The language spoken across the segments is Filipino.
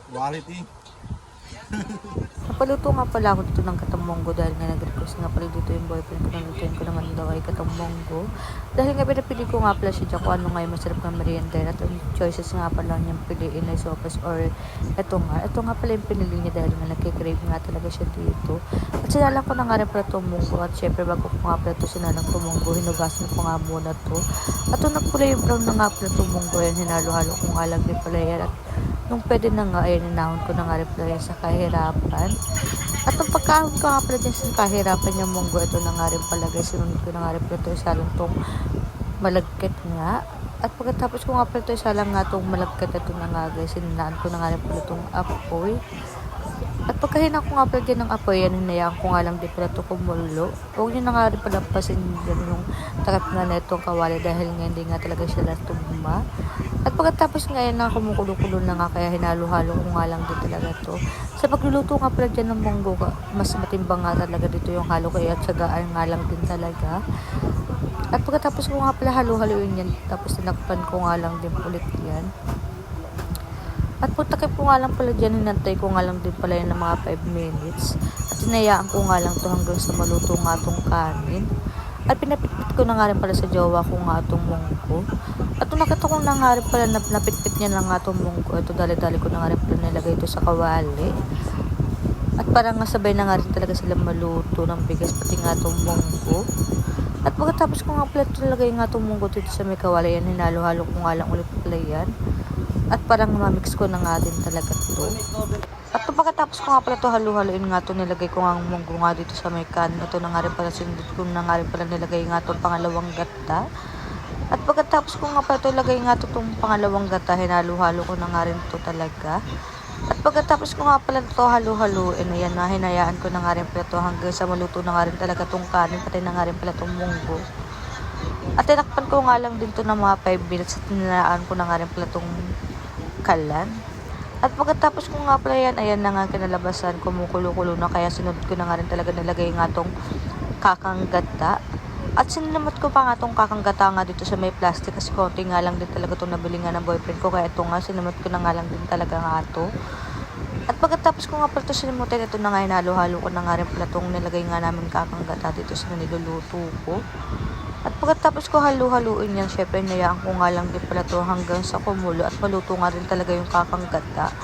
Quality. Napaluto nga pala ako dito ng katamonggo dahil nga nag-request nga pala dito yung boyfriend ko. Nalutuin ko naman daw ay katamonggo. Dahil nga pinapili ko nga pala siya dyan kung ano nga yung masarap na merienda. At yung choices nga pala niyang piliin ay sopas or ito nga pala yung pinili niya dahil nga nagkikrave nga talaga siya dito. At sinalang ko na nga rin pala itong munggo. At syempre bago ko nga pala ito sinalang itong munggo, hinugasan ko nga muna ito. At nung nagpula yung brown na nga pala itong munggo yan, hinalo-halo ko nga lang din pala yan. At nung pwede na nga, ay ninahon ko na nga rin pala yan sa kahirapan. At nung pagkahon ko nga pala dyan sa kahirapan yung munggo, ito na nga rin pala guys, sinunod ko na nga rin pala ito isalang tong malagkit nga. At pagkatapos ko nga pala ito isalang nga tong malagkit, ito na nga guys, sinunaan ko na nga rin pala itong apoy. At pagkahina ko nga pala dyan ng apoy, yan, hinayaan ko nga lang din pala ito kumulo. Huwag nyo na nga rin pala pasin dyan yung takip nga na itong kawali dahil nga hindi nga talaga sila tugma. At pagkatapos nga yan na kumukulo-kulo na nga, kaya hinalo-halo ko nga lang din talaga to. Sa pagluluto nga pala dyan ng munggo, mas matimbang nga talaga dito yung halo, kaya tsagaan nga lang din talaga. At pagkatapos ko nga pala halo-haloin yan, tapos tinakpan ko nga lang din ulit yan. At pagtakip ko nga lang pala dyan, hinantay ko nga lang din pala yan ng mga 5 minutes. At hinayaan ko nga lang to hanggang sa maluto nga tong kanin. At pinapitpit ko na nga rin pala sa jowa ko nga itong munggo. At nung nakita ko na nga rin pala napitpit niya na nga itong munggo, ito dali-dali ko na nga rin pala nilagay ito sa kawali. At parang nga sabay na nga rin talaga sila maluto ng bigas, pati nga itong munggo. At pagkatapos ko nga pala ito nilagay nga itong munggo dito sa may kawali, yan, hinalo-halo ko nga lang ulit pala yan. At parang mamix ko na nga din talaga ito. At pagkatapos ko nga pala ito halu-haluin nga ito, nilagay ko nga ang munggo nga dito sa may kanin. Ito na nga rin pala, sinunod ko na nga rin pala nilagay nga ito pangalawang gata. At pagkatapos ko nga pala ito, ilagay nga ito itong pangalawang gata, hinalo-halo ko na nga rin ito talaga. At pagkatapos ko nga pala ito halu-haluin, ayan na, hinayaan ko na nga rin pala ito hanggang sa maluto na nga rin talaga itong kanin, pati na nga rin pala itong munggo. At tinakpan ko nga lang din ito ng mga 5 minutes at nilaan ko na nga rin pala itong kalan. At pagkatapos ko nga pala yan, ayan na nga kinalabasan, kumukulo-kulo na, kaya sunod ko na nga rin talaga nilagay nga itong kakanggata. At sinamot ko pa nga itong kakanggata nga dito sa may plastic kasi konti nga lang din talaga itong nabili nga ng boyfriend ko, kaya ito nga sinamot ko na nga lang din talaga nga ito. At pagkatapos ko nga pala ito sinimutin, ito na nga hinalo-halo ko na nga rin pala itong nilagay nga namin kakanggata dito sa niluluto ko. At pagkatapos ko halu-haluin yan, syempre hinayaan ko nga lang din pala ito hanggang sa kumulo at maluto nga rin talaga yung kakanggata.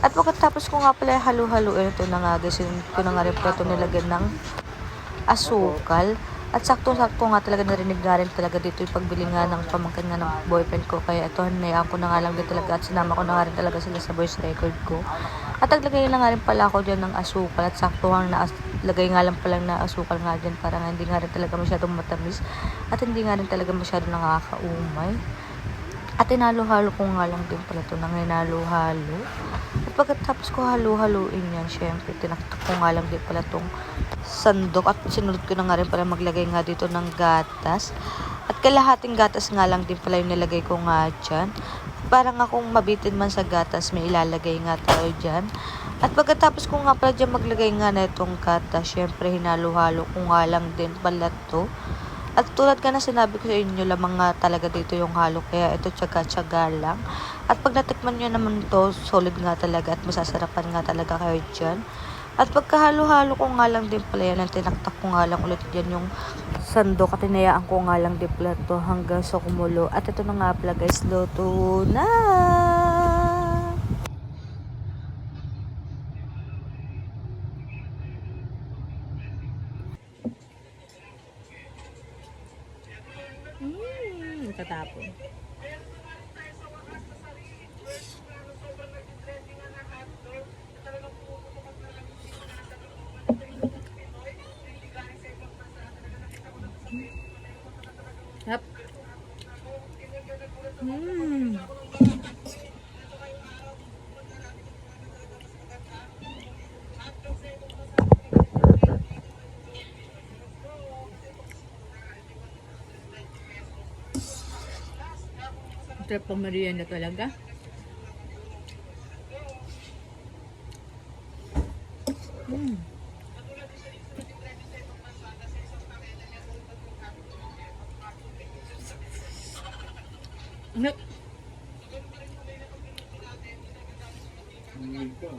At pagkatapos ko nga pala halu-haluin, ito na nga guys, ko na nga rin pala ito nilagyan ng asukal. At sakto-sakto nga talaga narinig na rin talaga dito yung pagbili nga ng pamangkin nga ng boyfriend ko. Kaya ito, hinayaan ko na nga lang din talaga at sinama ko na nga rin talaga sila sa voice record ko. At naglagay na nga rin pala ako dyan ng asukal at sakto nga lagay nga lang pala na asukal nga dyan para nga hindi nga rin talaga masyadong matamis at hindi nga rin talaga masyadong nakakaumay. At hinalo-halo ko nga lang din pala ito ng hinalo-halo. At pagkatapos ko halu-haluin yan, syempre tinaktak ko nga lang din pala itong sandok at sinunod ko na nga rin pala maglagay nga dito ng gatas. At kalahating gatas nga lang din pala yung nilagay ko nga dyan. Parang akong mabitin man sa gatas, may ilalagay nga tayo dyan. At pagkatapos ko nga pala dyan maglagay nga na itong gatas, syempre hinalo-halo ko nga lang din pala ito. At tulad ka na sinabi ko sa inyo, lamang nga talaga dito yung halo, kaya ito tsaga-tsaga lang. At pag natikman nyo naman ito, solid nga talaga at masasarapan nga talaga kayo dyan. At pagkahalo-halo ko nga lang din pala yan, tinaktak ko nga lang ulit yan yung sandok at hinayaan ko nga lang din pala ito hanggang sa kumulo. At ito na nga pala guys, luto na! Tatapon. Yep. Sarap pang merienda talaga. Nangyayin ko.